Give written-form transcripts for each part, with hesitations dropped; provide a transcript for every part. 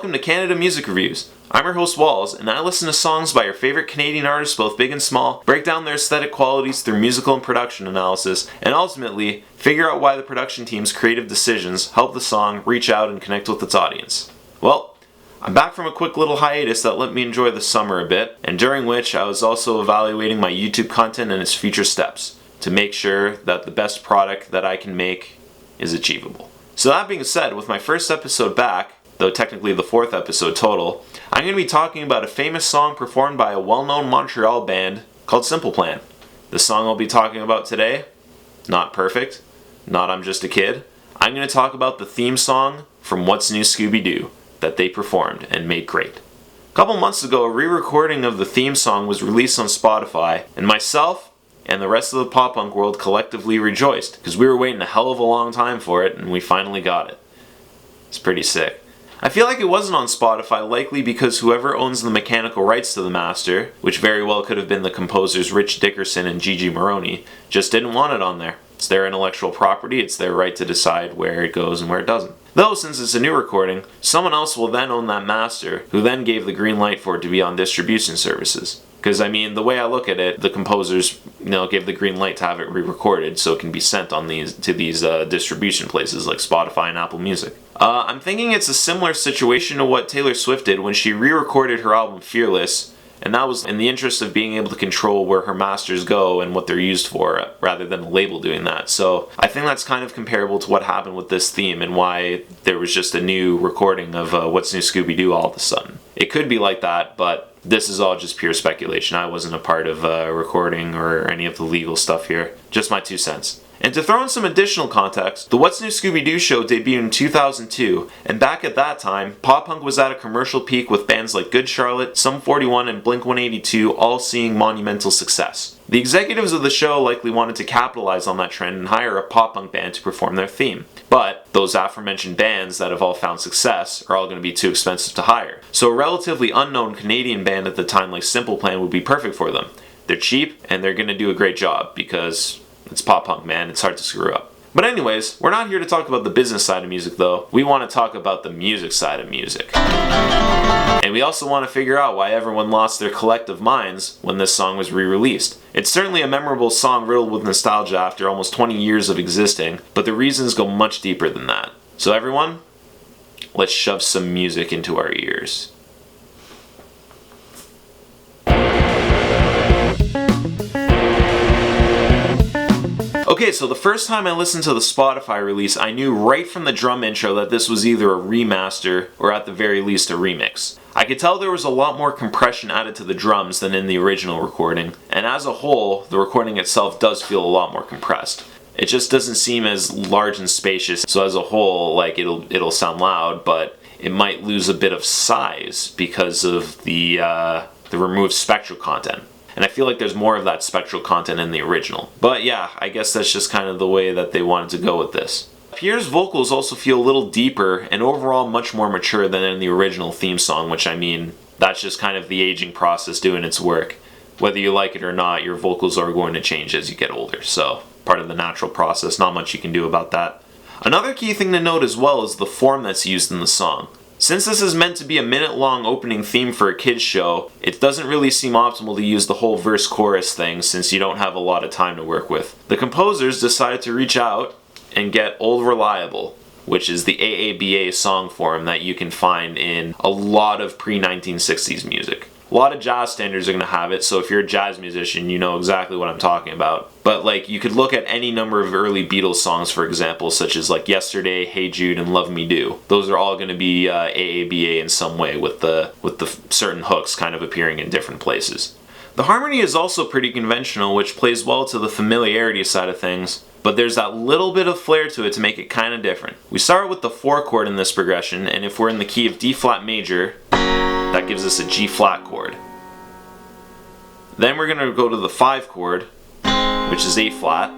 welcome to Canada Music Reviews. I'm your host Walls, and I listen to songs by your favorite Canadian artists, both big and small, break down their aesthetic qualities through musical and production analysis, and ultimately, figure out why the production team's creative decisions help the song reach out and connect with its audience. Well, I'm back from a quick little hiatus that let me enjoy the summer a bit, and during which I was also evaluating my YouTube content and its future steps to make sure that the best product that I can make is achievable. So that being said, with my first episode back, though technically the fourth episode total, I'm going to be talking about a famous song performed by a well-known Montreal band called Simple Plan. The song I'll be talking about today, not perfect, not I'm Just a Kid. I'm going to talk about the theme song from What's New Scooby-Doo that they performed and made great. A couple months ago, a re-recording of the theme song was released on Spotify, and myself and the rest of the pop-punk world collectively rejoiced, because we were waiting a hell of a long time for it, and we finally got it. It's pretty sick. I feel like it wasn't on Spotify, likely because whoever owns the mechanical rights to the master, which very well could have been the composers Rich Dickerson and Gigi Maroney, just didn't want it on there. It's their intellectual property, it's their right to decide where it goes and where it doesn't. Though, since it's a new recording, someone else will then own that master, who then gave the green light for it to be on distribution services. Because, I mean, the way I look at it, the composers, gave the green light to have it re-recorded so it can be sent on these distribution places like Spotify and Apple Music. I'm thinking it's a similar situation to what Taylor Swift did when she re-recorded her album Fearless, and that was in the interest of being able to control where her masters go and what they're used for, rather than the label doing that. So I think that's kind of comparable to what happened with this theme and why there was just a new recording of What's New Scooby-Doo all of a sudden. It could be like that, but this is all just pure speculation. I wasn't a part of recording or any of the legal stuff here. Just my 2 cents. And to throw in some additional context, the What's New Scooby-Doo show debuted in 2002, and back at that time, pop-punk was at a commercial peak with bands like Good Charlotte, Sum 41, and Blink-182 all seeing monumental success. The executives of the show likely wanted to capitalize on that trend and hire a pop-punk band to perform their theme. But those aforementioned bands that have all found success are all going to be too expensive to hire. So a relatively unknown Canadian band at the time like Simple Plan would be perfect for them. They're cheap, and they're going to do a great job because it's pop-punk, man. It's hard to screw up. But anyways, we're not here to talk about the business side of music, though. We want to talk about the music side of music. And we also want to figure out why everyone lost their collective minds when this song was re-released. It's certainly a memorable song riddled with nostalgia after almost 20 years of existing, but the reasons go much deeper than that. So everyone, let's shove some music into our ears. Okay, so the first time I listened to the Spotify release, I knew right from the drum intro that this was either a remaster or at the very least a remix. I could tell there was a lot more compression added to the drums than in the original recording, and as a whole, the recording itself does feel a lot more compressed. It just doesn't seem as large and spacious, so as a whole, it'll sound loud, but it might lose a bit of size because of the removed spectral content. And I feel like there's more of that spectral content in the original. But yeah, I guess that's just kind of the way that they wanted to go with this. Pierre's vocals also feel a little deeper and overall much more mature than in the original theme song, which I mean, that's just kind of the aging process doing its work. Whether you like it or not, your vocals are going to change as you get older, so part of the natural process, not much you can do about that. Another key thing to note as well is the form that's used in the song. Since this is meant to be a minute-long opening theme for a kids show, it doesn't really seem optimal to use the whole verse-chorus thing since you don't have a lot of time to work with. The composers decided to reach out and get Old Reliable, which is the AABA song form that you can find in a lot of pre-1960s music. A lot of jazz standards are going to have it, so if you're a jazz musician, you know exactly what I'm talking about. But you could look at any number of early Beatles songs, for example, such as Yesterday, Hey Jude, and Love Me Do. Those are all going to be AABA in some way, with the certain hooks kind of appearing in different places. The harmony is also pretty conventional, which plays well to the familiarity side of things, but there's that little bit of flair to it to make it kind of different. We start with the 4 chord in this progression, and if we're in the key of D flat major, that gives us a G flat chord. Then we're going to go to the 5 chord, which is A flat,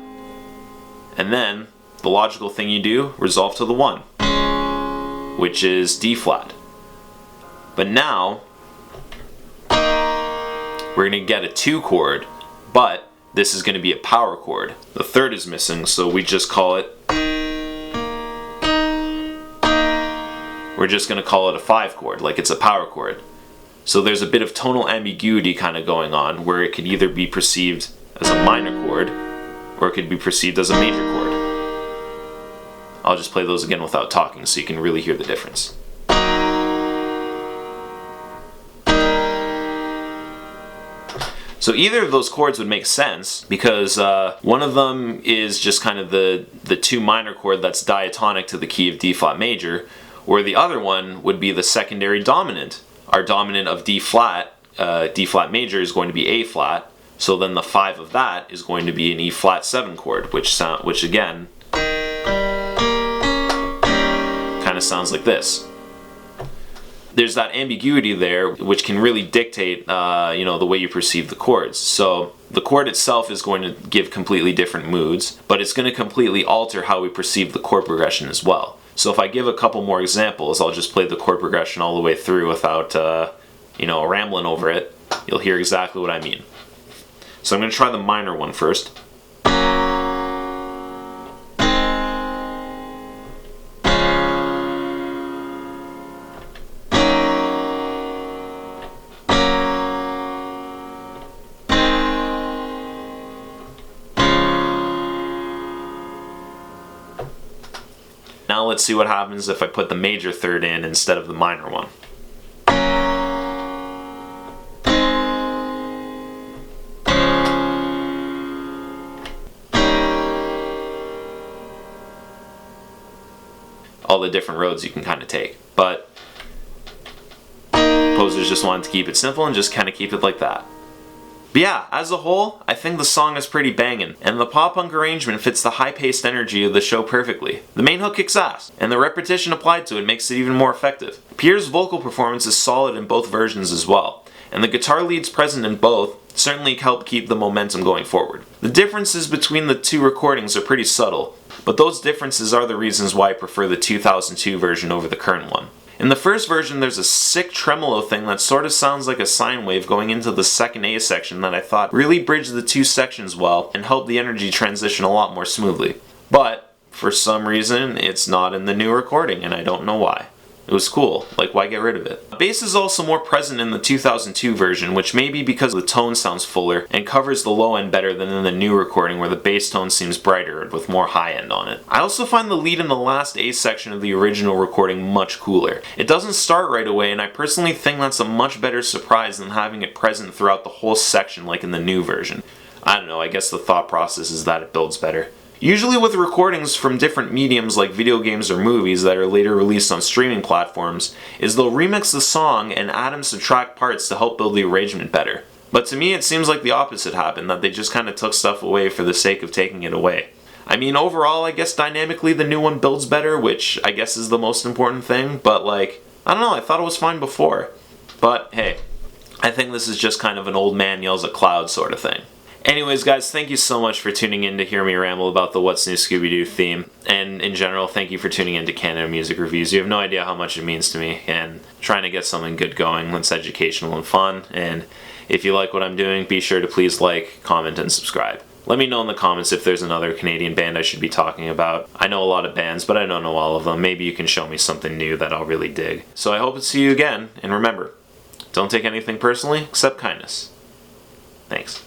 and then the logical thing you do, resolve to the 1, which is D flat. But now we're going to get a 2 chord, but this is going to be a power chord. The 3rd is missing, so we just call it we're just going to call it a 5 chord, like it's a power chord. So there's a bit of tonal ambiguity kind of going on, where it could either be perceived as a minor chord, or it could be perceived as a major chord. I'll just play those again without talking so you can really hear the difference. So either of those chords would make sense, because one of them is just kind of the 2 minor chord that's diatonic to the key of D flat major, or the other one would be the secondary dominant. Our dominant of D flat major is going to be A flat, so then the 5 of that is going to be an E flat 7 chord, which again kind of sounds like this. There's that ambiguity there, which can really dictate, the way you perceive the chords. So the chord itself is going to give completely different moods, but it's going to completely alter how we perceive the chord progression as well. So if I give a couple more examples, I'll just play the chord progression all the way through without, rambling over it. You'll hear exactly what I mean. So I'm going to try the minor one first. Now let's see what happens if I put the major third in instead of the minor one. All the different roads you can kind of take, but composers just wanted to keep it simple and just kind of keep it like that. But yeah, as a whole, I think the song is pretty banging, and the pop-punk arrangement fits the high-paced energy of the show perfectly. The main hook kicks ass, and the repetition applied to it makes it even more effective. Pierre's vocal performance is solid in both versions as well, and the guitar leads present in both certainly help keep the momentum going forward. The differences between the 2 recordings are pretty subtle, but those differences are the reasons why I prefer the 2002 version over the current one. In the first version, there's a sick tremolo thing that sort of sounds like a sine wave going into the second A section that I thought really bridged the 2 sections well and helped the energy transition a lot more smoothly. But, for some reason, it's not in the new recording, and I don't know why. It was cool, like why get rid of it? Bass is also more present in the 2002 version, which may be because the tone sounds fuller and covers the low end better than in the new recording where the bass tone seems brighter with more high end on it. I also find the lead in the last A section of the original recording much cooler. It doesn't start right away, and I personally think that's a much better surprise than having it present throughout the whole section like in the new version. I don't know, I guess the thought process is that it builds better. Usually with recordings from different mediums like video games or movies that are later released on streaming platforms, is they'll remix the song and add and subtract parts to help build the arrangement better. But to me it seems like the opposite happened, that they just kind of took stuff away for the sake of taking it away. I mean, overall I guess dynamically the new one builds better, which I guess is the most important thing, but like, I don't know, I thought it was fine before. But hey, I think this is just kind of an old man yells at clouds sort of thing. Anyways guys, thank you so much for tuning in to hear me ramble about the What's New Scooby-Doo theme, and in general, thank you for tuning in to Canada Music Reviews. You have no idea how much it means to me, and trying to get something good going that's educational and fun, and if you like what I'm doing, be sure to please like, comment, and subscribe. Let me know in the comments if there's another Canadian band I should be talking about. I know a lot of bands, but I don't know all of them. Maybe you can show me something new that I'll really dig. So I hope to see you again, and remember, don't take anything personally except kindness. Thanks.